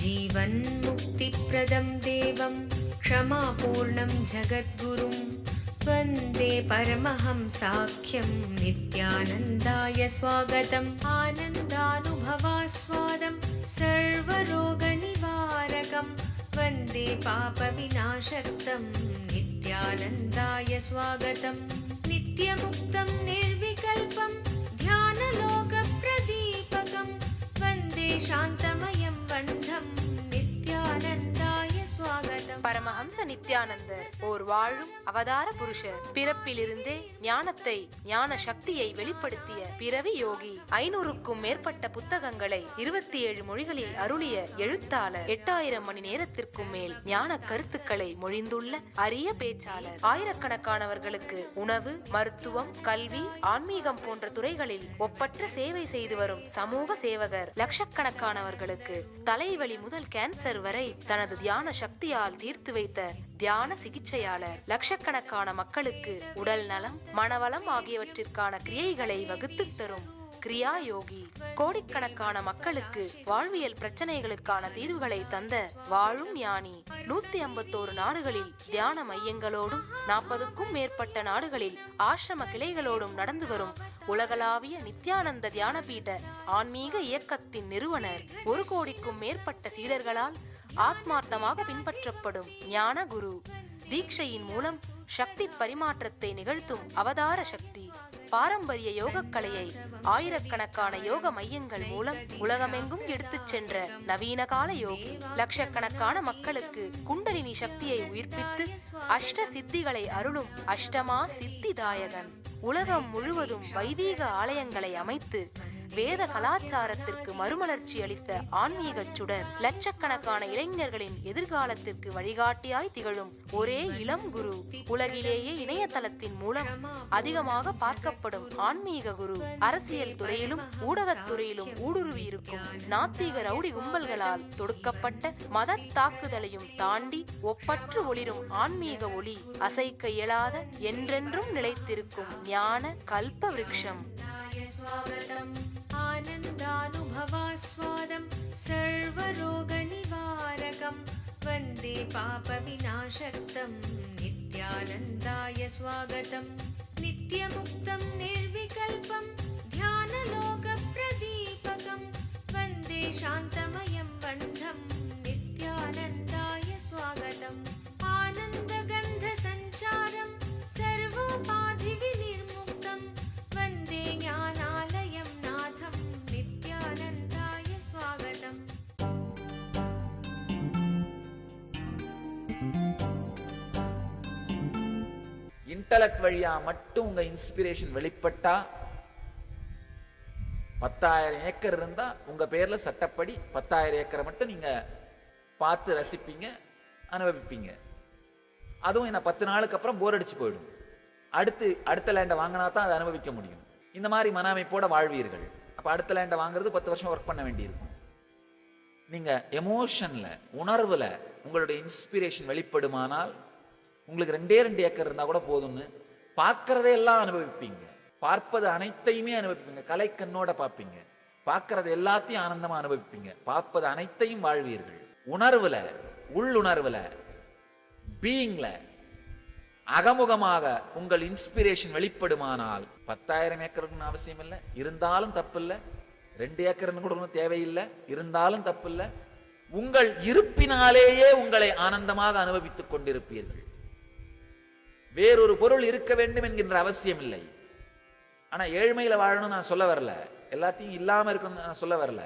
जीवन्मुक्तिप्रदं देवं क्षमापूर्णं जगद्गुरुं वन्दे परमहंसाख्यं नित्यानन्दाय स्वागतम्। आनन्दानुभवास्वादं सर्वरोगनिवारकं वन्दे पापविनाशक्तं नित्यानन्दाय स्वागतम्। नित्यमुक्तं निर्विकल्पं ध्यानलोकप्रदीपकं वन्दे शान्तमयं बन्धं नित्यानन्दाय स्वागतम्। பரமஹம்ச நித்யானந்தர் ஓர் வாழும் அவதார புருஷர். பிறப்பிலிருந்தே ஞானத்தை, ஞான சக்தியை வெளிப்படுத்திய பிறவி யோகி. 500க்கும் மேற்பட்ட புத்தகங்களை 27 மொழிகளில் அருளிய எழுத்தாளர். 8000 மணி நேரத்திற்கும் மேல் ஞான கருத்துக்களை மொழிந்துள்ள அரிய பேச்சாளர். ஆயிரக்கணக்கானவர்களுக்கு உணவு, மருத்துவம், கல்வி, ஆன்மீகம் போன்ற துறைகளில் ஒப்பற்ற சேவை செய்து வரும் சமூக சேவகர். லட்சக்கணக்கானவர்களுக்கு தலைவலி முதல் கேன்சர் வரை தனது தியான சக்தியால் தீர்த்து வைத்த தியான சிகிச்சையாளர். லட்சக்கணக்கான மக்களுக்கு உடல் நலம், மனவளம் ஆகியவற்றிற்கான கிரியைகளை வகுத்து தரும் கிரியா யோகி. கோடிக்கணக்கான மக்களுக்கு வாழ்வியல் பிரச்சனைகளுக்கான தீர்வுகளை தந்த வாழும் ஞானி. 151 நாடுகளில் தியான மையங்களோடும் 40க்கும் மேற்பட்ட நாடுகளில் ஆசிரம கிளைகளோடும் நடந்து வரும் உலகளாவிய நித்யானந்த தியானபீட ஆன்மீக இயக்கத்தின் நிறுவனர். 1 கோடிக்கும் மேற்பட்ட சீடர்களால் ஆத்மார்த்தமாக பின்பற்றப்படும் ஞான குரு. தீட்சையின் மூலம் சக்தி பரிமாற்றத்தை நிகழ்த்தும் அவதார சக்தி. பாரம்பரிய யோகக்கலையை ஆயிரக்கணக்கான யோக மையங்கள் மூலம் உலகமெங்கும் எடுத்துச் சென்ற நவீன கால யோகி. லட்சக்கணக்கான மக்களுக்கு குண்டலினி சக்தியை உயிர்ப்பித்து அஷ்ட சித்திகளை அருளும் அஷ்டமா சித்திதாயகன். உலகம் முழுவதும் வைதீக ஆலயங்களை அமைத்து வேத கலாச்சாரத்திற்கு மறுமலர்ச்சி அளித்த ஆன்மீக சுடர். லட்சக்கணக்கான இளைஞர்களின் எதிர்காலத்திற்கு வழிகாட்டியாய் திகழும் ஒரே இளம் குரு. உலகிலேயே இணையதளத்தின் மூலம் அதிகமாக பார்க்கப்படும் ஆன்மீக குரு. அரசியல் துறையிலும் ஊடகத்துறையிலும் ஊடுருவி இருக்கும் நாத்திக ரவுடி கும்பல்களால் தொடுக்கப்பட்ட மத தாக்குதலையும் தாண்டி ஒப்பற்று ஒளிரும் ஆன்மீக ஒளி. அசைக்க இயலாத, என்றென்றும் நிலைத்திருக்கும் ஞான கல்ப விருட்சம். आनन्दानुभवास्वादं सर्वरोगनिवारकं वन्दे पापविनाशक्तं नित्यानन्दाय स्वागतम्। नित्यमुक्तं निर्विकल्पं ध्यानलोकप्रदीपकं वन्दे शान्तमयं बन्धं नित्यानन्दाय स्वागतम्। आनन्दगन्धसञ्चारं सर्वोपाधिविनिर्मुक्तं वन्दे ज्ञानालयं नाथं नित्यानन्दाय स्वागतम्। இன்டலெக்ட் வழியா மட்டும் உங்க இன்ஸ்பிரேஷன் வெளிப்பட்டா 10,000 ஏக்கர் இருந்தா உங்க பேர்ல சட்டப்படி 10,000 ஏக்கரை மட்டும் நீங்க பார்த்து ரசிப்பீங்க, அனுபவிப்பீங்க. அதுவும் என்ன 10 நாளுக்கு அப்புறம் போர் அடிச்சு போயிடும். அடுத்த லேண்டை வாங்கினா தான் அதை அனுபவிக்க முடியும். இந்த மாதிரி மன அமைப்போட வாழ்வீர்கள். அப்போ அடுத்த லேண்டை வாங்குறது 10 வருஷம் ஒர்க் பண்ண வேண்டியிருக்கும். நீங்கள் எமோஷனில், உணர்வில் உங்களுடைய இன்ஸ்பிரேஷன் வெளிப்படுமானால் உங்களுக்கு 2 ஏக்கர் இருந்தால் கூட போதும்னு பார்க்கறதையெல்லாம் அனுபவிப்பீங்க. பார்ப்பது அனைத்தையுமே அனுபவிப்பீங்க. கலைக்கண்ணோட பார்ப்பீங்க. பார்க்கறது எல்லாத்தையும் ஆனந்தமாக அனுபவிப்பீங்க. பார்ப்பது அனைத்தையும் வாழ்வீர்கள். உணர்வில், உள்ளுணர்வில், பீயிங்ல அகமுகமாக உங்கள் இன்ஸ்பிரேஷன் வெளிப்படுமானால் 10,000 ஏக்கருக்குன்னு அவசியம் இல்லை, இருந்தாலும் தப்பு இல்லை. 2 ஏக்கர்னு கூட ஒன்றும் தேவையில்லை, இருந்தாலும் தப்பு இல்லை. உங்கள் இருப்பினாலேயே உங்களை ஆனந்தமாக அனுபவித்துக் கொண்டிருப்பீர்கள். வேறொரு பொருள் இருக்க வேண்டும் என்கின்ற அவசியம் இல்லை. ஆனா ஏழ்மையில வாழணும்னு நான் சொல்ல வரல, எல்லாத்தையும் இல்லாம இருக்கணும்னு நான் சொல்ல வரல.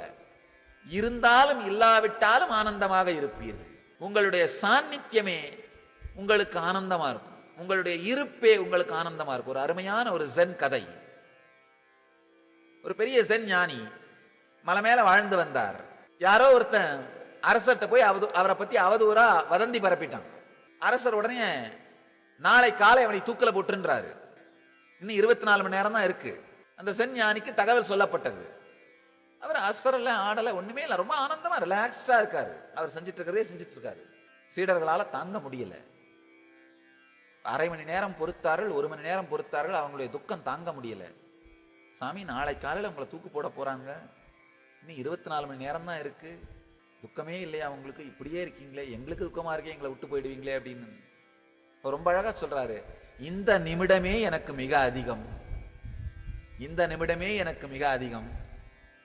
இருந்தாலும் இல்லாவிட்டாலும் ஆனந்தமாக இருப்பீர்கள். உங்களுடைய சாநித்தியமே உங்களுக்கு ஆனந்தமா இருக்கும். உங்களுடைய இருப்பே உங்களுக்கு ஆனந்தமா இருக்கும். ஒரு அருமையான ஒரு ஜென் கதை. ஒரு பெரிய ஜென் ஞானி மலை மேல வாழ்ந்து வந்தார். யாரோ ஒருத்தன் அரசர்கிட்ட போய் அவரை பத்தி அவதூறா வதந்தி பரப்பிட்டான். அரசர் உடனே நாளை காலை அவனை தூக்கல போட்டுன்றாரு. இன்னும் 24 மணி நேரம் தான் இருக்கு. அந்த ஜென் ஞானிக்கு தகவல் சொல்லப்பட்டது. அவர் அசரல ஆடல ஒண்ணுமே இல்லை, ரொம்ப ஆனந்தமா ரிலாக்ஸ்டா இருக்காரு. அவர் செஞ்சிட்டு இருக்கிறதே செஞ்சிட்டு இருக்காரு. சீடர்களால தாங்க முடியல. அரை மணி நேரம் பொறுத்தார்கள், 1 மணி நேரம் பொறுத்தார்கள். அவங்களுடைய துக்கம் தாங்க முடியல. சாமி நாளை காலையில் உங்களை தூக்கு போட போறாங்க, இன்னும் 24 மணி நேரம் தான் இருக்கு, துக்கமே இல்லையா உங்களுக்கு, இப்படியே இருக்கீங்களே, எங்களுக்கு துக்கமா இருக்கே, எங்களை விட்டு போயிடுவீங்களே அப்படின்னு ரொம்ப அழகா சொல்றாரு. இந்த நிமிடமே எனக்கு மிக அதிகம், இந்த நிமிடமே எனக்கு மிக அதிகம்.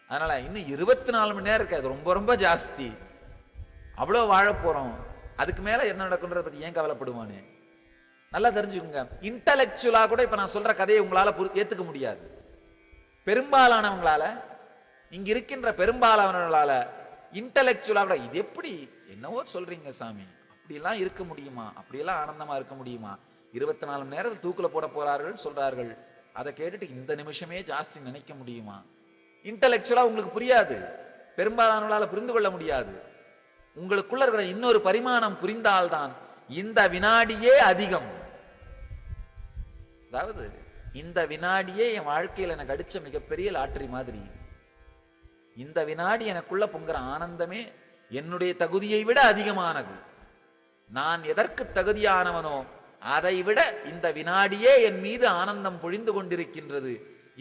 அதனால இன்னும் 24 மணி நேரம் இருக்கு, அது ரொம்ப ரொம்ப ஜாஸ்தி, அவ்வளோ வாழ போறோம், அதுக்கு மேல என்ன நடக்குன்றத பத்தி ஏன் கவலைப்படுவானே. நல்லா தெரிஞ்சுக்கோங்க, இன்டலெக்சுவலா கூட இப்ப நான் சொல்ற கதையை உங்களால ஏத்துக்க முடியாது. பெரும்பாலானவங்களால, இங்க இருக்கின்ற பெரும்பாலானவங்களால இன்டலெக்சுவலா கூட இது எப்படி என்னவோ சொல்றீங்க சாமி, அப்படியெல்லாம் இருக்க முடியுமா, அப்படியெல்லாம் ஆனந்தமா இருக்க முடியுமா, 24 மணி நேரத்தில் தூக்குல போட போறார்கள் சொல்றார்கள், அதை கேட்டுட்டு இந்த நிமிஷமே ஜாஸ்தி நினைக்க முடியுமா? இன்டலெக்சுவலா உங்களுக்கு புரியாது, பெரும்பாலானவங்களால புரிந்து கொள்ள முடியாது. உங்களுக்குள்ள இருக்கிற இன்னொரு பரிமாணம் புரிந்தால்தான் இந்த வினாடியே அதிகம். அதாவது இந்த வினாடியே என் வாழ்க்கையில் எனக்கு அடிச்ச மிகப்பெரிய லாட்டரி மாதிரி. இந்த வினாடி எனக்குள்ள பொங்குற ஆனந்தமே என்னுடைய தகுதியை விட அதிகமானது. நான் எதற்கு தகுதியானவனோ அதை விட இந்த வினாடியே என் மீது ஆனந்தம் பொழிந்து கொண்டிருக்கின்றது.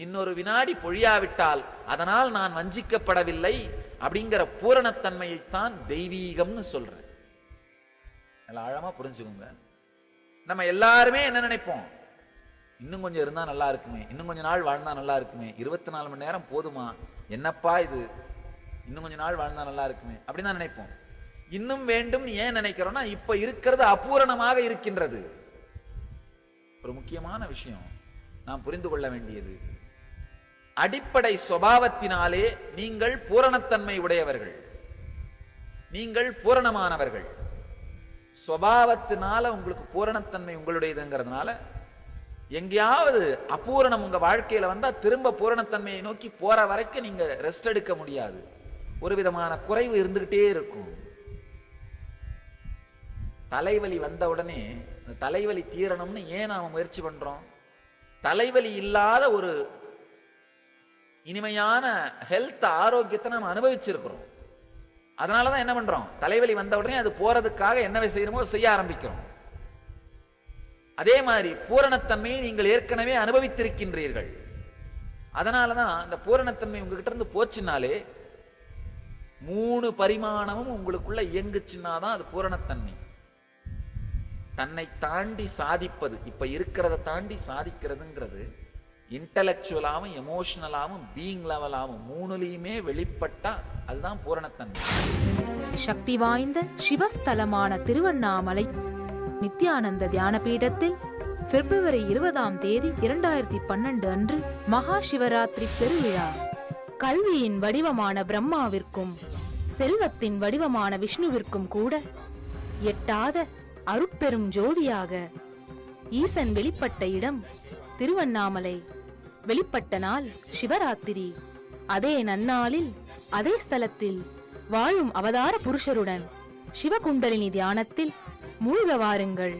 இன்னொரு வினாடி பொழியாவிட்டால் அதனால் நான் வஞ்சிக்கப்படவில்லை அப்படிங்கிற பூரணத்தன்மையைத்தான் தெய்வீகம்னு சொல்றேன். நல்லா ஆழமா புரிஞ்சுக்கோங்க. நம்ம எல்லாருமே என்ன நினைப்போம், இன்னும் கொஞ்சம் இருந்தா நல்லா இருக்குமே, இன்னும் கொஞ்ச நாள் வாழ்ந்தா நல்லா இருக்குமே, 24 மணி நேரம் போதுமா, என்னப்பா இது, இன்னும் கொஞ்ச நாள் வாழ்ந்தா நல்லா இருக்குமே அப்படின்னு தான் நினைப்போம். இன்னும் வேண்டும் ஏன் நினைக்கிறோம்னா இப்ப இருக்கிறது அபூரணமாக இருக்கின்றது. ஒரு முக்கியமான விஷயம் நாம் புரிந்து கொள்ள வேண்டியது, அடிப்படை சுபாவத்தினாலே நீங்கள் பூரணத்தன்மை உடையவர்கள், நீங்கள் பூரணமானவர்கள். சுபாவத்தினால உங்களுக்கு பூரணத்தன்மை உங்களுடையதுங்கிறதுனால எங்கேயாவது அபூரணம் உங்க வாழ்க்கையில வந்தா திரும்ப பூரணத்தன்மையை நோக்கி போற வரைக்கும் நீங்க ரெஸ்ட் எடுக்க முடியாது. ஒரு விதமான குறைவு இருந்துகிட்டே இருக்கும். தலைவலி வந்த உடனே தலைவலி தீரணும்னு ஏன் நாம முயற்சி பண்றோம்? தலைவலி இல்லாத ஒரு இனிமையான ஹெல்த் ஆரோக்கியத்தை நம்ம அனுபவிச்சிருக்கிறோம். அதனாலதான் என்ன பண்றோம், தலைவலி வந்த உடனே அது போறதுக்காக என்ன செய்யணுமோ செய்ய ஆரம்பிக்கிறோம். அதே மாதிரி பூரணத்தன்மையை நீங்கள் ஏற்கனவே அனுபவித்திருக்கின்றீர்கள். அதனாலதான் அந்த பூரணத்தன்மை உங்ககிட்ட இருந்து போச்சுனாலே 3 பரிமாணமும் உங்களுக்குள்ள இயங்குச்சுன்னாதான் அது பூரணத்தன்மை. தன்னை தாண்டி சாதிப்பது, இப்ப இருக்கிறத தாண்டி சாதிக்கிறதுங்கிறது இன்டலெக்சுவலாவும் எமோஷனலாவும் பீயிங் லெவலாவும் 3லயுமே வெளிப்பட்டா அதுதான் பூரணத்தன்மை. சக்தி வாய்ந்த சிவஸ்தலமான திருவண்ணாமலை நித்யானந்த தியான பீடத்தில் பிப்ரவரி 20ஆம் தேதி 2012 அன்று மகா சிவராத்திரி பெருவிழா. கல்வியின் வடிவமான பிரம்மாவிற்கும் செல்வத்தின் வடிவமான விஷ்ணுவிற்கும் கூட எட்டாத அருட்பெரும் ஜோதியாக ஈசன் வெளிப்பட்ட இடம் திருவண்ணாமலை. வெளிப்பட்ட நாள் சிவராத்திரி. அதே நன்னாளில் அதே ஸ்தலத்தில் வாழும் அவதார புருஷருடன் சிவகுண்டலினி தியானத்தில் மூழ்க வாருங்கள்.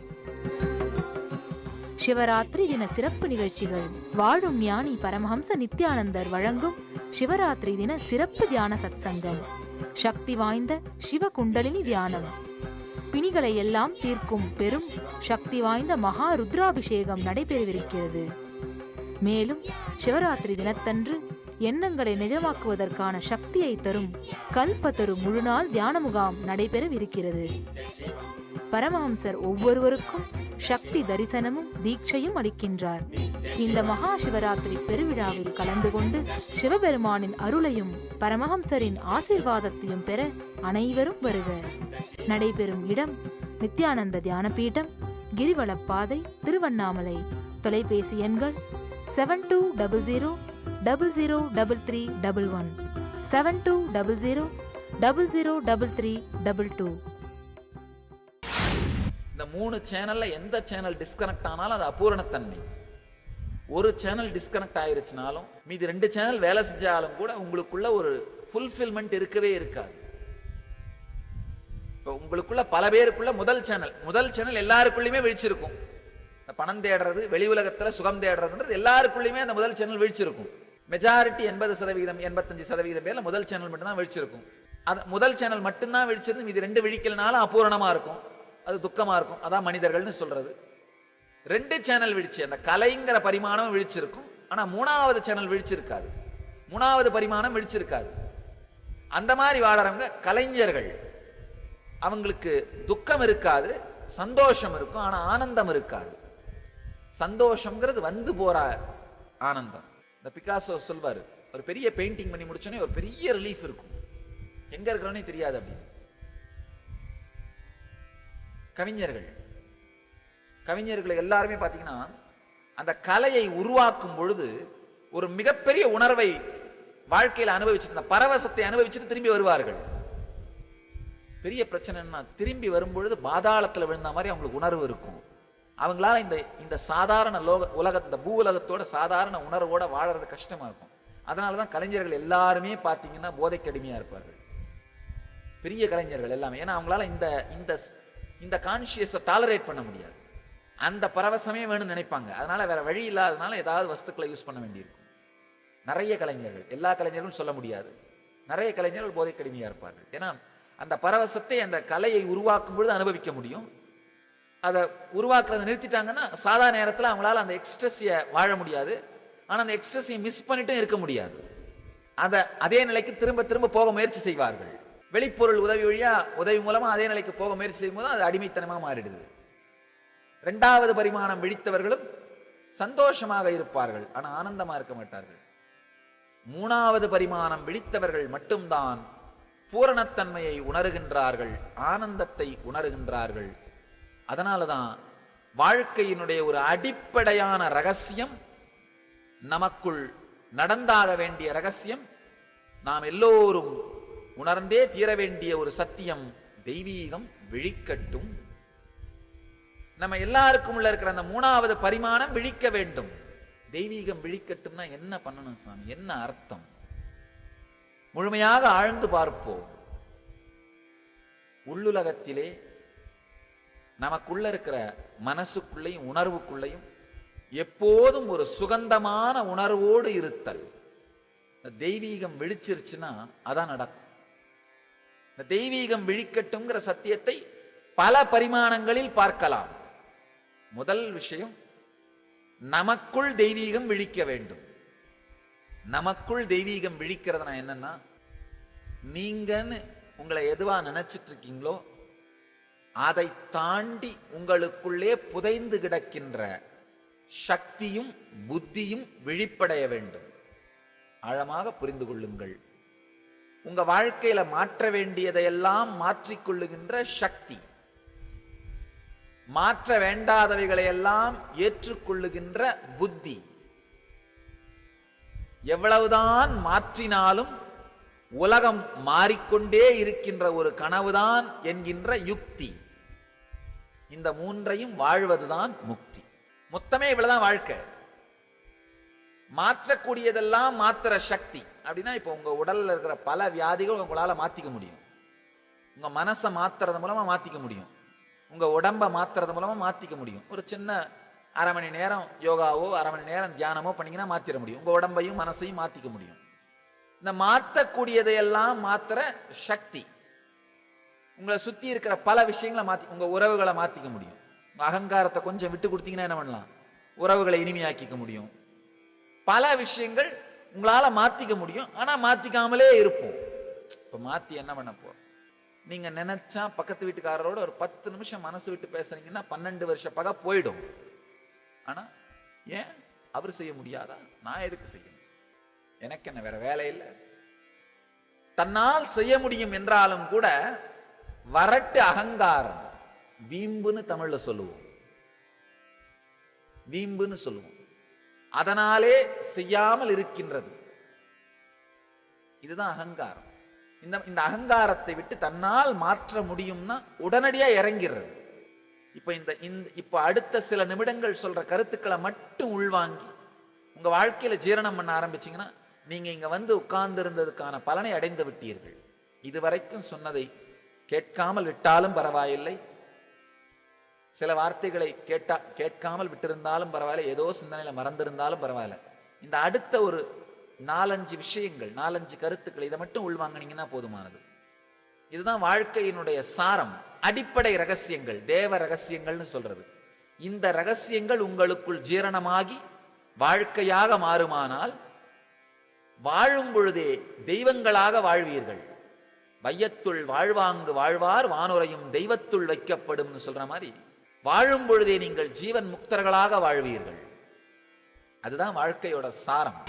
சிவராத்திரி தின சிறப்பு நிகழ்ச்சிகள். வாழும் ஞானி பரமஹம்ச நித்யானந்தர் வழங்கும் சிவராத்திரி தின சிறப்பு தியான சத்சங்கம். சக்தி வாய்ந்த சிவகுண்டலினி தியானம். பிணிகளை எல்லாம் தீர்க்கும் பெரும் சக்தி வாய்ந்த மகா ருத்ராபிஷேகம் நடைபெறவிருக்கிறது. மேலும் சிவராத்திரி தினத்தன்று எண்ணங்களை நிஜமாக்குவதற்கான சக்தியை தரும் கல்பத்தரு முழுநாள் தியான முகாம் நடைபெறவிருக்கிறது. பரமஹம்சர் ஒவ்வொருவருக்கும் சக்தி தரிசனமும் தீட்சையும் அளிக்கின்றார். இந்த மகா சிவராத்திரி பெருவிழாவில் கலந்து கொண்டு சிவபெருமானின் அருளையும் பரமஹம்சரின் ஆசீர்வாதத்தையும் பெற அனைவரும் வருக. நடைபெறும் இடம் நித்யானந்த தியானபீடம், கிரிவலப்பாதை, திருவண்ணாமலை. தொலைபேசி எண்கள் 7200003311 7200003322. இந்த 3 சேனல்ல எந்த சேனல் டிஸ்கனெக்ட் ஆனாலும் அது அபூரணத்தன்மை. ஒரு சேனல் டிஸ்கனெக்ட் ஆயிருச்சுனாலும் மீதி 2 சேனல் வேலை செஞ்சாலும் கூட உங்களுக்குள்ள ஒரு ஃபுல்ஃபில்மெண்ட் இருக்கவே இருக்காது. இப்போ உங்களுக்குள்ள பல பேருக்குள்ள முதல் சேனல் எல்லாருக்குள்ளயுமே விழிச்சிருக்கும். பணம் தேடுறது, வெளி உலகத்துல சுகம் தேடுறதுன்றது எல்லாருக்குள்ளயுமே அந்த முதல் சேனல் விழிச்சிருக்கும். மெஜாரிட்டி 80%, 85% பேர்ல முதல் சேனல் மட்டும்தான் விழிச்சிருக்கும். அது முதல் சேனல் மட்டும்தான் விழிச்சிருந்து மீதி 2 விழிக்கலனாலும் அபூரணமா இருக்கும், அது துக்கமா இருக்கும். அதான் மனிதர்கள்னு சொல்றது. 2 சேனல் விழிச்சு அந்த கலைங்கிற பரிமாணம் விழிச்சிருக்கும், ஆனா மூணாவது சேனல் விழிச்சிருக்காது, மூணாவது பரிமாணம் விழிச்சிருக்காது. அந்த மாதிரி வாழறவங்க கலைஞர்கள். அவங்களுக்கு துக்கம் இருக்காது, சந்தோஷம் இருக்கும், ஆனா ஆனந்தம் இருக்காது. சந்தோஷம்ங்கிறது வந்து போற ஆனந்தம். இந்த பிகாசோ சொல்வாரு, ஒரு பெரிய பெயிண்டிங் பண்ணி முடிச்சோன்னே ஒரு பெரிய ரிலீஃப் இருக்கும், எங்க இருக்கிறோன்னே தெரியாது அப்படின்னு. கவிஞர்கள் எல்லாருமே பாத்தீங்கன்னா அந்த கலையை உருவாக்கும் பொழுது ஒரு மிகப்பெரிய உணர்வை வாழ்க்கையில் அனுபவிச்சு, இந்த பரவசத்தை அனுபவிச்சுட்டு திரும்பி வருவார்கள். பெரிய பிரச்சனைன்னா திரும்பி வரும்பொழுது பாதாளத்துல விழுந்த மாதிரி அவங்களுக்கு உணர்வு இருக்கும். அவங்களால இந்த சாதாரண உலகத்தை, இந்த பூ உலகத்தோட சாதாரண உணர்வோட வாழறது கஷ்டமா இருக்கும். அதனாலதான் கலைஞர்கள் எல்லாருமே பாத்தீங்கன்னா போதைக்கு அடிமையா இருப்பார்கள், பெரிய கலைஞர்கள் எல்லாமே. ஏன்னா அவங்களால இந்த கான்சியஸை டாலரேட் பண்ண முடியாது, அந்த பரவசமே வேணும்னு நினைப்பாங்க. அதனால வேற வழி இல்லாதனால ஏதாவது வஸ்துக்களை யூஸ் பண்ண வேண்டியிருக்கும். நிறைய கலைஞர்கள், எல்லா கலைஞர்களும் சொல்ல முடியாது, நிறைய கலைஞர்கள் போதைக்கு அடிமையா இருப்பார்கள். ஏன்னா அந்த பரவசத்தை அந்த கலையை உருவாக்கும் பொழுது அனுபவிக்க முடியும். அதை உருவாக்குறதை நிறுத்திட்டாங்கன்னா சாதாரண நேரத்தில் அவங்களால அந்த எக்ஸ்ட்ரெஸியை வாழ முடியாது. ஆனால் அந்த எக்ஸ்ட்ரெஸை மிஸ் பண்ணிட்டும் இருக்க முடியாது. அதே நிலைக்கு திரும்ப திரும்ப போக முயற்சி செய்வார்கள். வெளிப்பொருள் உதவி மூலமா அதே நிலைக்கு போக முயற்சி செய்யும் போது அது அடிமைத்தனமா மாறிடுது. இரண்டாவது பரிமாணம் விழித்தவர்களும் சந்தோஷமாக இருப்பார்கள், ஆனா ஆனந்தமா இருக்க மாட்டார்கள். மூணாவது பரிமாணம் விழித்தவர்கள் மட்டும்தான் பூரணத்தன்மையை உணர்கின்றார்கள், ஆனந்தத்தை உணர்கின்றார்கள். அதனாலதான் வாழ்க்கையினுடைய ஒரு அடிப்படையான ரகசியம், நமக்குள் நடந்தாக வேண்டிய ரகசியம், நாம் எல்லோரும் உணர்ந்தே தீர வேண்டிய ஒரு சத்தியம், தெய்வீகம் விழிக்கட்டும். நம்ம எல்லாருக்கும் உள்ள இருக்கிற அந்த மூணாவது பரிமாணம் விழிக்க வேண்டும். தெய்வீகம் விழிக்கட்டும்னா என்ன பண்ணணும் சாமி, என்ன அர்த்தம்? முழுமையாக ஆழ்ந்து பார்ப்போம். உள்ளுலகத்திலே நமக்குள்ள இருக்கிற மனசுக்குள்ளையும் உணர்வுக்குள்ளையும் எப்போதும் ஒரு சுகந்தமான உணர்வோடு இருத்தல். தெய்வீகம் விழிச்சிருச்சுன்னா அதான் நடக்கும். தெய்வீகம் விழிக்கட்டும்ங்கிற சத்தியத்தை பல பரிமாணங்களில் பார்க்கலாம். முதல் விஷயம், நமக்குள் தெய்வீகம் விழிக்க வேண்டும். நமக்குள் தெய்வீகம் விழிக்கிறதுனா என்னன்னா, நீங்கன்னு உங்களை எதுவா நினைச்சிட்டு இருக்கீங்களோ அதை தாண்டி உங்களுக்குள்ளே புதைந்து கிடக்கின்ற சக்தியும் புத்தியும் விழிப்படைய வேண்டும். ஆழமாக புரிந்து கொள்ளுங்கள். உங்க வாழ்க்கையில மாற்ற வேண்டியதையெல்லாம் மாற்றிக்கொள்ளுகின்ற சக்தி, மாற்ற வேண்டாதவைகளை எல்லாம் ஏற்றுக்கொள்ளுகின்ற புத்தி, எவ்வளவுதான் மாற்றினாலும் உலகம் மாறிக்கொண்டே இருக்கின்ற ஒரு கனவுதான் என்கின்ற யுக்தி, இந்த மூன்றையும் வாழ்வதுதான் முக்தி. மொத்தமே இவ்வளவுதான் வாழ்க்கை. மாற்றக்கூடியதெல்லாம் மாத்திர சக்தி அப்படின்னா, இப்போ உங்க உடல்ல இருக்கிற பல வியாதிகள் உங்களால மாத்திக்க முடியும். உங்க மனசை மாத்துறது மூலமா மாத்திக்க முடியும், உங்க உடம்ப மாத்துறது மூலமா மாத்திக்க முடியும். ஒரு சின்ன அரை மணி நேரம் யோகாவோ அரை மணி நேரம் தியானமோ பண்ணீங்கன்னா மாத்திர முடியும். உங்க உடம்பையும் மனசையும் மாத்திக்க முடியும். இந்த மாற்றக்கூடியதையெல்லாம் மாத்திர சக்தி உங்களை சுத்தி இருக்கிற பல விஷயங்களை உங்க உறவுகளை மாத்திக்க முடியும். உங்க அகங்காரத்தை கொஞ்சம் விட்டு கொடுத்தீங்கன்னா என்ன பண்ணலாம், உறவுகளை இனிமையாக்கிக்க முடியும். பல விஷயங்கள் உங்களால மாத்திக்க முடியும். ஆனா மாத்திக்காமலே இருப்போம். இப்ப மாத்தி என்ன பண்ண போறோம்? நீங்க நினைச்சா பக்கத்து வீட்டுக்காரரோட ஒரு 10 நிமிஷம் மனசு விட்டு பேசுறீங்கன்னா 12 வருஷ பகை போயிடும். ஆனா ஏன் அவர் செய்ய முடியாதா? நான் எதுக்கு செய்யணும்? எனக்கு என்ன வேற வேலை இல்லை? தன்னால் செய்ய முடியும் என்றாலும் கூட வரட்டு அகங்காரம், வீம்புன்னு தமிழ்ல சொல்லுவோம், வீம்புன்னு சொல்லுவோம், அதனாலே செய்யாமல் இருக்கின்றது. இதுதான் அகங்காரம். இந்த அகங்காரத்தை விட்டு தன்னால் மாற்ற முடியும்னா உடனடியா இறங்கிறது. இப்ப அடுத்த சில நிமிடங்கள் சொல்ற கருத்துக்களை மட்டும் உள்வாங்கி உங்க வாழ்க்கையில ஜீரணம் பண்ண ஆரம்பிச்சீங்கன்னா நீங்க இங்க வந்து உட்கார்ந்து இருந்ததுக்கான பலனை அடைந்து விட்டீர்கள். இதுவரைக்கும் சொன்னதை கேட்காமல் விட்டாலும் பரவாயில்லை, சில வார்த்தைகளை கேட்காமல் விட்டிருந்தாலும் பரவாயில்லை, ஏதோ சிந்தனையில மறந்திருந்தாலும் பரவாயில்ல. இந்த அடுத்த ஒரு 4-5 விஷயங்கள், 4-5 கருத்துக்கள், இதை மட்டும் உள்வாங்கினீங்கன்னா போதுமானது. இதுதான் வாழ்க்கையினுடைய சாரம், அடிப்படை ரகசியங்கள், தேவ ரகசியங்கள்னு சொல்றது. இந்த ரகசியங்கள் உங்களுக்குள் ஜீரணமாகி வாழ்க்கையாக மாறுமானால் வாழும் பொழுதே தெய்வங்களாக வாழ்வீர்கள். வையத்துள் வாழ்வாங்கு வாழ்வார் வானுரையும் தெய்வத்துள் வைக்கப்படும் சொல்ற மாதிரி வாழும் பொழுதே நீங்கள் ஜீவன் முக்தர்களாக வாழ்வீர்கள். அதுதான் வாழ்க்கையோட சாரம்.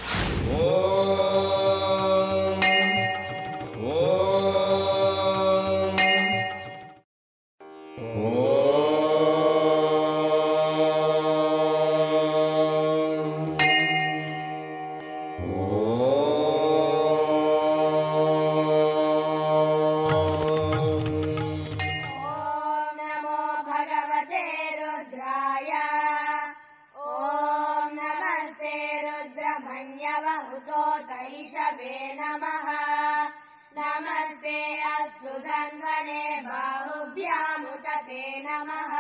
नमस्ते अस्तु धन्वने बाहुभ्यामुदते नमः।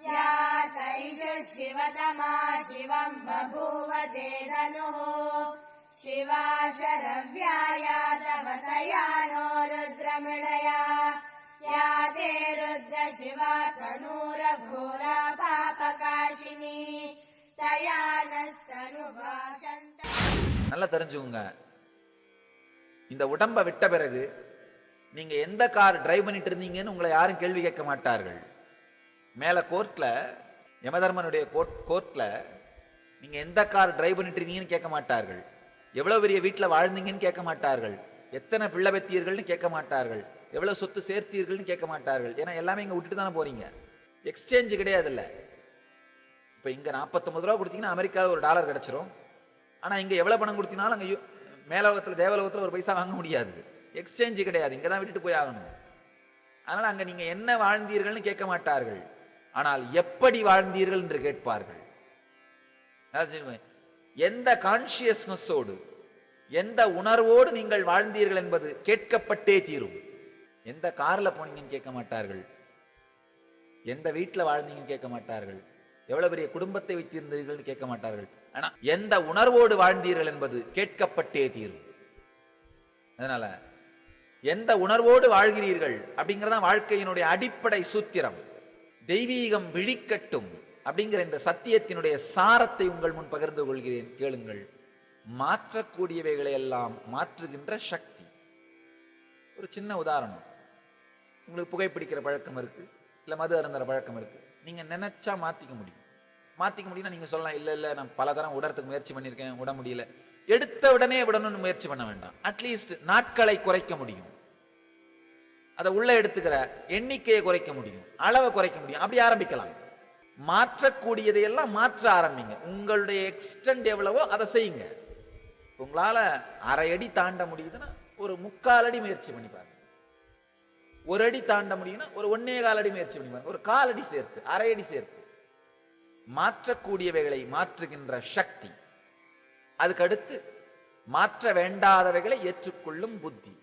या तैषु शिवतमा शिवं बभूव ते धनुः शिवा शरव्याया तव तया नो रुद्रमृडया। या ते रुद्र शिवा तनूरघोरा पापकाशिनी तया नस्तनुभाषन्त. நல்லா தெரிஞ்சுங்க, இந்த உடம்பை விட்ட பிறகு நீங்க எந்த கார் டிரைவ் பண்ணிட்டு இருந்தீங்கன்னு உங்களை யாரும் கேள்வி கேட்க மாட்டார்கள். மேல கோர்ட்ல, யமதர்மனுடைய கோர்ட்ல நீங்க எந்த கார் டிரைவ் பண்ணிட்டு இருக்கீங்கன்னு கேட்க மாட்டார்கள். எவ்வளவு பெரிய வீட்டில் வாழ்ந்தீங்கன்னு கேட்க மாட்டார்கள். எத்தனை பிள்ளை பெத்தீர்கள்னு கேட்க மாட்டார்கள். எவ்வளவு சொத்து சேர்த்தீர்கள்னு கேட்க மாட்டார்கள். ஏன்னா எல்லாமே இங்க விட்டுட்டு தானே போறீங்க. எக்ஸ்சேஞ்ச் கிடையாது. இல்ல இப்ப இங்க 49 ரூபா கொடுத்தீங்கன்னா அமெரிக்காவில் $1 கிடைச்சிரும். ஆனா இங்க எவ்வளவு பணம் கொடுத்தீங்கனாலும் அங்க மேலோகத்துல தேவலோகத்துல ஒரு பைசா வாங்க முடியாது. எக்ஸ்சேஞ்ச் கிடையாது. இங்கதான் விட்டுட்டு போய் ஆகணும். அதனால அங்க நீங்க என்ன வாழ்ந்தீர்கள்னு கேட்க மாட்டார்கள். ஆனால் எப்படி வாழ்ந்தீர்கள் என்று கேட்பார்கள். எந்த கான்சியஸ்னஸோடு, எந்த உணர்வோடு நீங்கள் வாழ்ந்தீர்கள் என்பது கேட்கப்பட்டே தீரும். எந்த கார்ல போனீங்கன்னு கேட்க மாட்டார்கள். எந்த வீட்டுல வாழ்ந்தீங்கன்னு கேட்க மாட்டார்கள். எவ்வளவு பெரிய குடும்பத்தை வைத்திருந்தீர்கள் கேட்க மாட்டார்கள். ஆனா எந்த உணர்வோடு வாழ்ந்தீர்கள் என்பது கேட்கப்பட்டே தீரும். அதனால எந்த உணர்வோடு வாழ்கிறீர்கள் அப்படிங்கறத வாழ்க்கையினுடைய அடிப்படை சூத்திரம். தெய்வீகம் விழிக்கட்டும் அப்படிங்கிற இந்த சத்தியத்தினுடைய சாரத்தை உங்கள் முன் பகிர்ந்து கொள்கிறேன், கேளுங்கள். மாற்றக்கூடியவைகளை எல்லாம் மாற்றுகின்ற சக்தி. ஒரு சின்ன உதாரணம். உங்களுக்கு புகைப்பிடிக்கிற பழக்கம் இருக்கு, இல்ல மது அருந்துற பழக்கம் இருக்கு. நீங்க நினைச்சா மாத்திக்க முடியும். மாத்திக்க முடியும்னா நீங்க சொல்லலாம், இல்ல இல்ல நான் பல தரம் உடறதுக்கு முயற்சி பண்ணியிருக்கேன், விட முடியல. எடுத்த உடனே விடணும்னு முயற்சி பண்ண வேண்டாம். அட்லீஸ்ட் நாட்களை குறைக்க முடியும். அதை உள்ள எடுத்துக்கிற எண்ணிக்கையை குறைக்க முடியும், அளவை குறைக்க முடியும். அப்படி ஆரம்பிக்கலாம். மாற்றக்கூடியதையெல்லாம் மாற்ற ஆரம்பிங்க. உங்களுடைய எக்ஸ்டெண்ட் எவ்வளவோ அதை செய்யுங்க. உங்களால 1/2 அடி தாண்ட முடியுதுன்னா ஒரு 3/4 அடி முயற்சி பண்ணி பாருங்க. 1 அடி தாண்ட முடியும்னா ஒரு 1.25 அடி முயற்சி பண்ணி பாருங்க. ஒரு 1/4 அடி சேர்த்து, 1/2 அடி சேர்த்து. மாற்றக்கூடியவைகளை மாற்றுகின்ற சக்தி. அதுக்கு அடுத்து மாற்ற வேண்டாதவைகளை ஏற்றுக்கொள்ளும் புத்தி.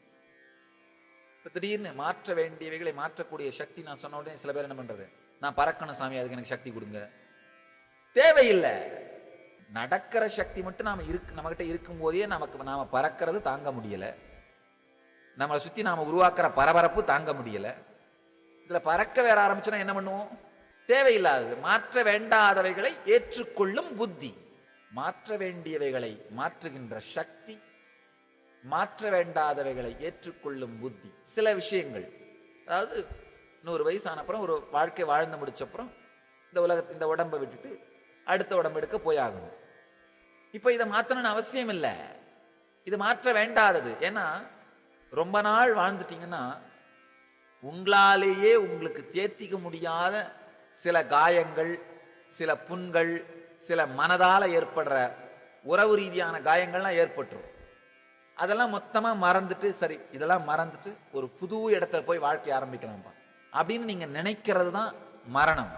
திடீர்னு மாற்ற வேண்டியவைகளை மாற்றக்கூடிய சக்தி நான் சொன்ன உடனே சில பேர் என்ன பண்றது, நான் பறக்கணும் சாமி, அதுக்கு எனக்கு சக்தி கொடுங்க. தேவையில்லை. நடக்கிற சக்தி மட்டும் நம்ம கிட்ட இருக்கும் போதே நாம பறக்கிறது தாங்க முடியல. நம்மளை சுத்தி நாம உருவாக்குற பரபரப்பு தாங்க முடியல. இதுல பறக்க வேற ஆரம்பிச்சுன்னா என்ன பண்ணுவோம்? தேவையில்லாதது. மாற்ற வேண்டாதவைகளை ஏற்றுக்கொள்ளும் புத்தி. மாற்ற வேண்டியவைகளை மாற்றுகின்ற சக்தி, மாற்ற வேண்டாதவைகளை ஏற்றுக்கொள்ளும் புத்தி. சில விஷயங்கள், அதாவது 100 வயசான அப்புறம் ஒரு வாழ்க்கை வாழ்ந்து முடிச்சப்புறம் இந்த உடம்பை விட்டுட்டு அடுத்த உடம்பு எடுக்க போயாகணும். இப்ப இதை மாற்றணும்னு அவசியம் இல்லை. இது மாற்ற வேண்டாதது. ஏன்னா ரொம்ப நாள் வாழ்ந்துட்டீங்கன்னா உங்களாலேயே உங்களுக்கு தேர்த்திக்க முடியாத சில காயங்கள், சில புண்கள், சில மனதால ஏற்படுற உறவு ரீதியான காயங்கள்லாம் ஏற்பட்டுரும். அதெல்லாம் மொத்தமா மறந்துட்டு, சரி இதெல்லாம் மறந்துட்டு ஒரு புது இடத்துல போய் வாழ்க்கை ஆரம்பிக்கலாம்பா அப்படின்னு நீங்க நினைக்கிறது தான் மரணம்.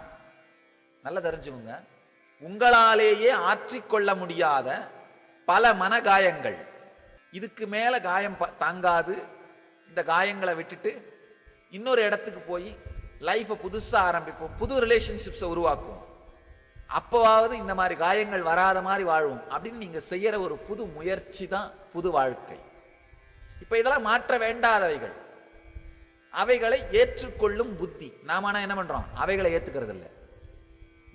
நல்லா தெரிஞ்சுக்கோங்க. உங்களாலேயே ஆற்றிக்கொள்ள முடியாத பல மனகாயங்கள், இதுக்கு மேல காயம் தாங்காது. இந்த காயங்களை விட்டுட்டு இன்னொரு இடத்துக்கு போய் லைஃபை புதுசா ஆரம்பிப்போம், புது ரிலேஷன்ஷிப்ஸை உருவாக்குவோம். அப்போவாவது இந்த மாதிரி காயங்கள் வராத மாதிரி வாழ்வோம் அப்படின்னு நீங்க செய்யற ஒரு புது முயற்சி தான் புது வாழ்க்கை. இப்ப இதெல்லாம் மாற்ற வேண்டாதவைகள். அவைகளை ஏற்றுக்கொள்ளும் புத்தி. நாம என்ன பண்றோம்? அவைகளை ஏத்துக்கிறது இல்லை.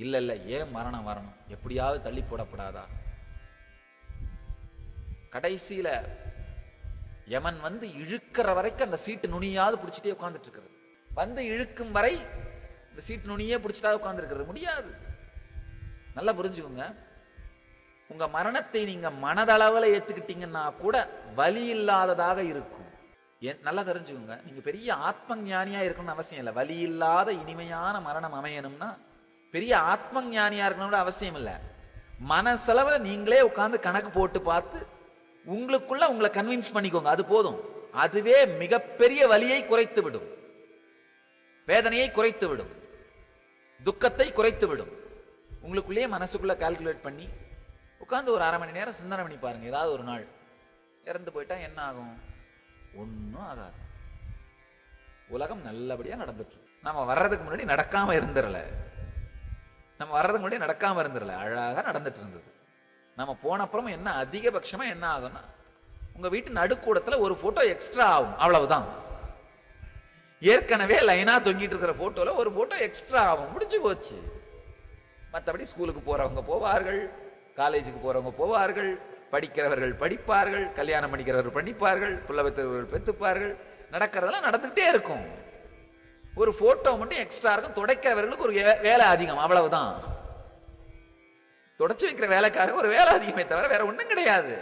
இல்ல இல்ல, ஏன் மரணம் வரணும், எப்படியாவது தள்ளி போடப்படாதா? கடைசியில யமன் வந்து இழுக்கிற வரைக்கும் அந்த சீட்டு நுனியாவது பிடிச்சிட்டே உட்கார்ந்துட்டு இருக்கிறது. வந்து இழுக்கும் வரை இந்த சீட்டு நுனியே பிடிச்சிட்டா உட்கார்ந்து இருக்கிறது முடியாது. நல்லா புரிஞ்சுக்கோங்க, உங்க மரணத்தை நீங்க மனதளவுல ஏத்துக்கிட்டீங்கன்னா கூட வலி இல்லாததாக இருக்கும். நல்லா தெரிஞ்சுக்கோங்க, நீங்க பெரிய ஆத்ம ஞானியா இருக்கணும்னு அவசியம் இல்லை. வலி இல்லாத இனிமையான மரணம் அமையணும்னா பெரிய ஆத்ம ஞானியா இருக்கணும்னு அவசியம் இல்லை. மனசளவுல நீங்களே உட்கார்ந்து கணக்கு போட்டு பார்த்து உங்களுக்குள்ள உங்களை கன்வின்ஸ் பண்ணிக்கோங்க, அது போதும். அதுவே மிகப்பெரிய வலியை குறைத்து விடும், வேதனையை குறைத்து விடும், துக்கத்தை குறைத்து விடும். உங்களுக்குள்ளேயே மனசுக்குள்ள கால்குலேட் பண்ணி உட்கார்ந்து ஒரு 1/2 மணி நேரம் சிந்தனை பண்ணி பாருங்க. ஏதாவது ஒரு நாள் இறந்து போயிட்டா என்ன ஆகும்? ஒன்னும் ஆகாது. உலகம் நல்லபடியா நடந்துட்டு, நம்ம வர்றதுக்கு முன்னாடி நடக்காம இருந்துடல, அழகா நடந்துட்டு இருந்தது. நம்ம போன அப்புறம் என்ன அதிகபட்சமா என்ன ஆகும்னா, உங்க வீட்டு நடுக்கூடத்துல ஒரு போட்டோ எக்ஸ்ட்ரா ஆகும், அவ்வளவுதான். ஏற்கனவே லைனா தொங்கிட்டு இருக்கிற போட்டோல ஒரு போட்டோ எக்ஸ்ட்ரா ஆகும், முடிஞ்சு போச்சு. மற்றபடி ஸ்கூலுக்கு போறவங்க போவார்கள், காலேஜுக்கு போறவங்க போவார்கள், படிக்கிறவர்கள் படிப்பார்கள், கல்யாணம் பண்ணிக்கிறவர்கள் படிப்பார்கள், புள்ள பெற்றவர்கள் பெற்றுப்பார்கள், நடக்கிறதெல்லாம் நடந்துகிட்டே இருக்கும். ஒரு போட்டோ மட்டும் எக்ஸ்ட்ரா இருக்கும், துடைக்கிறவர்களுக்கு ஒரு வேலை அதிகம், அவ்வளவுதான். தொடச்சு வைக்கிற வேலைக்காரங்க ஒரு வேலை அதிகமே தவிர வேற ஒண்ணும் கிடையாது.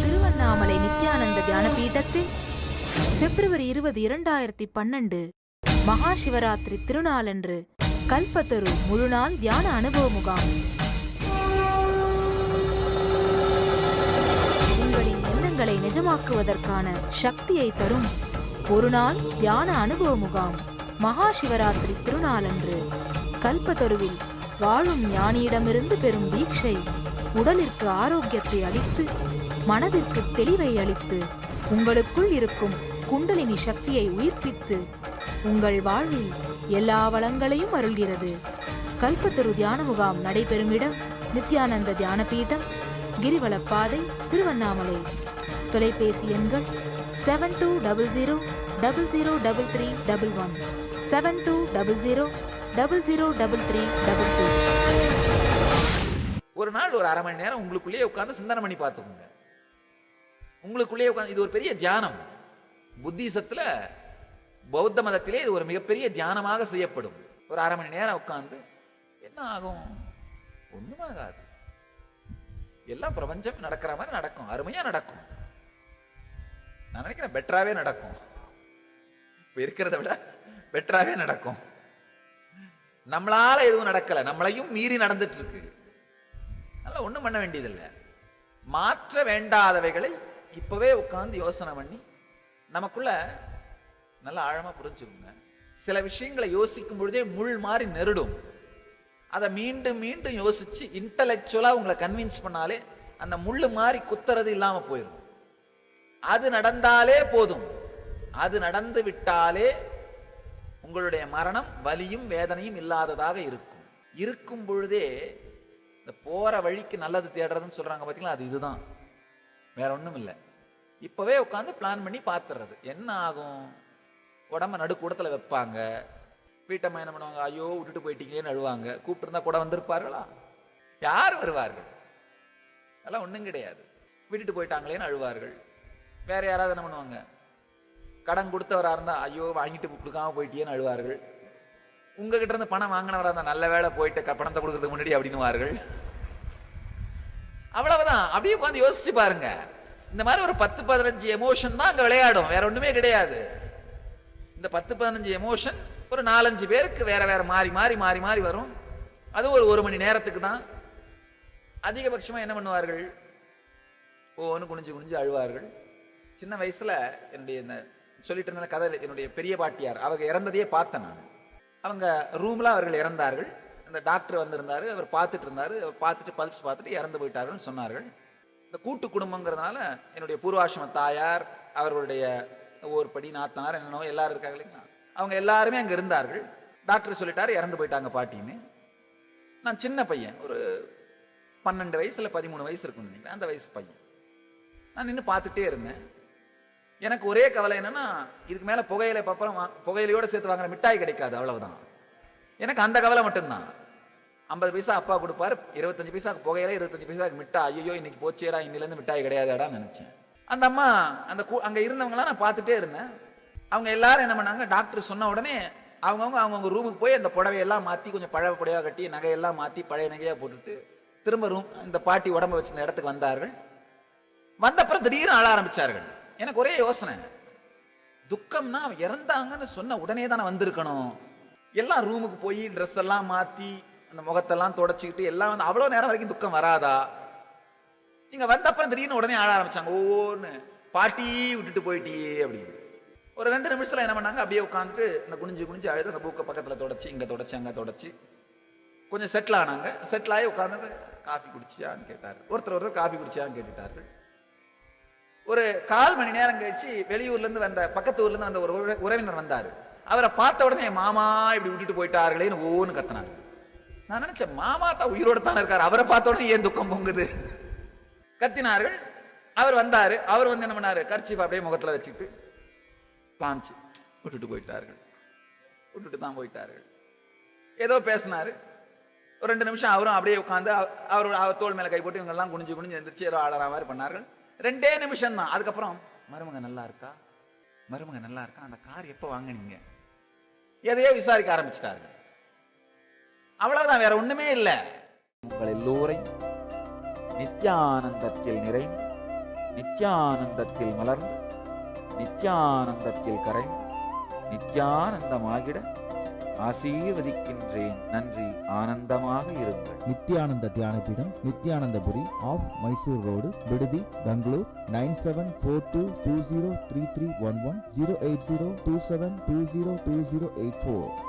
திருவண்ணாமலை நித்யானந்த தியான பீடத்தில் பிப்ரவரி 20, 2012 மகா சிவராத்திரி திருநாளன்று கல்பத்தரு முழுநாள் தியான அனுபவ முகாம். உங்களின் எண்ணங்களை நிஜமாக்குவதற்கான சக்தியை தரும் ஒரு நாள் தியான அனுபவ முகாம். மகா சிவராத்திரி திருநாளன்று கல்பத்தருவில் வாழும் ஞானியிடமிருந்து பெறும் தீட்சை உடலிற்கு ஆரோக்கியத்தை அளித்து மனதிற்கு தெளிவை அளித்து உங்களுக்குள் இருக்கும் குண்டலினி சக்தியை உயிர்ப்பித்து உங்கள் வாழ்வில் எல்லா வளங்களையும் அருள்கிறது. கல்பத்தரு தியான முகாம் நடைபெறும் இடம் நித்யானந்த தியான பீடம், கிரிவலப்பாதை, திருவண்ணாமலை. தொலைபேசி எண்கள் 7200003311, 7200003322. ஒரு நாள் ஒரு 1/2 மணி நேரம் உங்களுக்குள்ளேயே உட்கார்ந்து சிந்தனை பண்ணி பார்த்துக்கோங்க. உங்களுக்குள்ளேயே உட்கார்ந்து, இது ஒரு பெரிய தியானம். புத்திசத்துல, பௌத்த மதத்திலே இது ஒரு மிகப்பெரிய தியானமாக செய்யப்படும். ஒரு 1/2 மணி நேரம் உட்கார்ந்து என்ன ஆகும்? ஒண்ணும் ஆகாது. எல்லாம் பிரபஞ்சம் நடக்கிற மாதிரி நடக்கும், அருமையா நடக்கும். நான் நினைக்கிறேன் பெட்டராவே நடக்கும், இப்ப இருக்கிறத விட பெட்டராவே நடக்கும். நம்மளால எதுவும் நடக்கல, நம்மளையும் மீறி நடந்துட்டு இருக்கு. அதனால ஒண்ணும் பண்ண வேண்டியதில்லை. மாற்ற வேண்டாதவைகளை இப்பவே உட்கார்ந்து யோசனை பண்ணி நமக்குள்ள நல்லா ஆழமா புரிஞ்சுக்கோங்க. சில விஷயங்களை யோசிக்கும் பொழுதே முள் மாதிரி நெருடும். அதை மீண்டும் மீண்டும் யோசிச்சு இன்டலெக்சுவலா உங்களை கன்வின்ஸ் பண்ணாலே அந்த முள்ளு மாதிரி குத்துறது இல்லாம போயிடும். அது நடந்தாலே போதும். அது நடந்து விட்டாலே உங்களுடைய மரணம் வலியும் வேதனையும் இல்லாததாக இருக்கும். இருக்கும் பொழுதே இந்த போற வழிக்கு நல்லது தேடுறதுன்னு சொல்றாங்க பாத்தீங்களா, அது இதுதான், வேற ஒண்ணும் இல்லை. இப்பவே உட்காந்து பிளான் பண்ணி பார்த்துறது. என்ன ஆகும்? உடம்ப நடுக்கூடத்துல வைப்பாங்க. வீட்டம்மா என்ன பண்ணுவாங்க? ஐயோ விட்டுட்டு போயிட்டீங்களேன்னு அழுவாங்க. கூப்பிட்டு இருந்தா கூட வந்திருப்பார்களா? யார் வருவார்கள்? அதெல்லாம் ஒண்ணும் கிடையாது. விட்டுட்டு போயிட்டாங்களேன்னு அழுவார்கள். வேற யாராவது என்ன பண்ணுவாங்க? கடன் கொடுத்தவரா இருந்தா ஐயோ வாங்கிட்டு கொடுக்காம போயிட்டேன்னு அழுவார்கள். உங்ககிட்ட இருந்து பணம் வாங்கினவரா இருந்தா நல்ல வேலை போயிட்டு பணத்தை கொடுக்கறதுக்கு முன்னாடி அப்படின்னுவார்கள். அவ்வளவுதான். அப்படியே உட்காந்து யோசிச்சு பாருங்க. இந்த மாதிரி ஒரு 10-15 எமோஷன் தான் அங்க விளையாடும், வேற ஒண்ணுமே கிடையாது. இந்த 10-15 எமோஷன் ஒரு 4-5 பேருக்கு வேற வேற மாறி மாறி மாறி மாறி வரும். அது ஒரு 1 மணி நேரத்துக்கு தான். அதிகபட்சமா என்ன பண்ணுவார்கள்? ஒன்று குனிஞ்சு குனிஞ்சு அழுவார்கள். சின்ன வயசுல என்னுடைய சொல்லிட்டு இருந்த கதை, என்னுடைய பெரிய பாட்டியார் அவங்க இறந்ததையே பார்த்தேன் நான். அவங்க ரூம்ல அவர்கள் இறந்தார்கள். அந்த டாக்டர் வந்திருந்தாரு, அவர் பார்த்துட்டு இருந்தாரு. பார்த்துட்டு பல்ஸ் பார்த்துட்டு இறந்து போயிட்டார்கள் சொன்னார்கள். இந்த கூட்டு குடும்பங்கிறதுனால என்னுடைய பூர்வாசிரம தாயார், அவர்களுடைய ஒவ்வொரு படி நாத்தனார் என்னென்னோ எல்லாரும் இருக்காங்க இல்லைங்களா, அவங்க எல்லாருமே அங்கே இருந்தார்கள். டாக்டர் சொல்லிட்டாரு இறந்து போயிட்டாங்க பாட்டின்னு. நான் சின்ன பையன், ஒரு 12 வயசுல 13 வயசு இருக்குன்னு நினைக்கிறேன், அந்த வயசு பையன். நான் நின்று பார்த்துட்டே இருந்தேன். எனக்கு ஒரே கவலை என்னன்னா, இதுக்கு மேல புகையிலை அப்புறம் புகையிலையோட சேர்த்து வாங்குற மிட்டாய் கிடைக்காது, அவ்வளவுதான். எனக்கு அந்த கவலை மட்டும்தான். 50 பைசா அப்பா கொடுப்பாரு, 25 பைசாக்கு புகையில, 25 பைசாக்கு மிட்டாய். ஐயோ இன்னைக்கு போச்சேடா, இன்னிலேருந்து மிட்டாய் கிடையாதுடா நினைச்சேன். அந்த அம்மா அங்க இருந்தவங்களாம் நான் பார்த்துட்டே இருந்தேன். அவங்க எல்லாரும் என்ன பண்ணாங்க, டாக்டர் சொன்ன உடனே அவங்கவுங்க ரூமுக்கு போய் அந்த புடவையெல்லாம் மாற்றி கொஞ்சம் பழைய புடவையாக கட்டி நகையெல்லாம் மாற்றி பழைய நகையாக போட்டுட்டு திரும்ப ரூம் இந்த பாட்டி உடம்பு வச்சிருந்த இடத்துக்கு வந்தார்கள். வந்தப்புறம் திடீர்னு ஆள ஆரம்பிச்சார்கள். எனக்கு ஒரே யோசனை, துக்கம்னா இறந்தாங்கன்னு சொன்ன உடனே தானே வந்திருக்கணும். எல்லாம் ரூமுக்கு போய் ட்ரெஸ் எல்லாம் மாற்றி அந்த முகத்தெல்லாம் தொடச்சிக்கிட்டு எல்லாம் வந்து அவ்வளோ நேரம் வரைக்கும் துக்கம் வராதா? நீங்க வந்தப்புறம் திடீர்னு உடனே ஆள ஆரம்பிச்சாங்க. ஓன்னு பாட்டி விட்டுட்டு போயிட்டியே அப்படின்னு. ஒரு 2 நிமிஷத்துல என்ன பண்ணாங்க, அப்படியே உட்காந்துட்டு இந்த குனிஞ்சு அழுது அந்த பூக்க பக்கத்தில் தொடச்சி இங்கே தொடச்சி அங்கே தொடச்சி கொஞ்சம் செட்டில் ஆனாங்க. செட்டில் ஆகி உட்காந்து காஃபி குடிச்சியான்னு கேட்டார். ஒருத்தர் காஃபி குடிச்சியான்னு கேட்டுட்டார்கள். ஒரு 1/4 மணி நேரம் கழிச்சு வெளியூர்லேருந்து வந்த பக்கத்து ஊர்லேருந்து வந்த ஒரு உறவினர் வந்தார். அவரை பார்த்த உடனே மாமா இப்படி விட்டுட்டு போயிட்டார்களேன்னு ஓன்னு கத்தினார். நான் நினைச்சேன், மாமா தான் உயிரோடு தானே இருக்காரு, அவரை பார்த்த உடனே ஏன் துக்கம் பொங்குது? கத்தினார்கள். அவர் வந்தாரு. அவர் வந்து என்ன பண்ணாரு, கர்ச்சீஃப் அப்படியே முகத்தில் வச்சுக்கிட்டு காமிச்சு விட்டுட்டு போயிட்டார்கள். விட்டுட்டு தான் போயிட்டார்கள். ஏதோ பேசினாரு. ஒரு 2 நிமிஷம் அவரும் அப்படியே உட்காந்து அவர் தோல் மேல கை போட்டு இவங்க எல்லாம் குனிஞ்சு எந்திரிச்சு ஏதோ ஆடுற மாதிரி பண்ணார்கள். 2 நிமிஷம் தான். அதுக்கப்புறம் மருமக நல்லா இருக்கா, மருமக நல்லா இருக்கா, அந்த கார் எப்ப வாங்கினீங்க, எதையோ விசாரிக்க ஆரம்பிச்சிட்டார்கள். அவ்வளவுதான், வேற ஒண்ணுமே இல்லை. உங்கள் எல்லோரையும் நித்யானந்தத்தில் நிறைந்து, நித்யானந்தத்தில் மலர்ந்து, நித்யானந்தத்தில் கரைந்து, நித்யானந்தமாகிட ஆசீர்வதிக்கின்றேன். நன்றி. ஆனந்தமாக இருங்கள். நித்யானந்த தியானபீடம், நித்யானந்தபுரி ஆஃப் மைசூர் ரோடு, விடுதி, பெங்களூர். 9742203311 08027202084.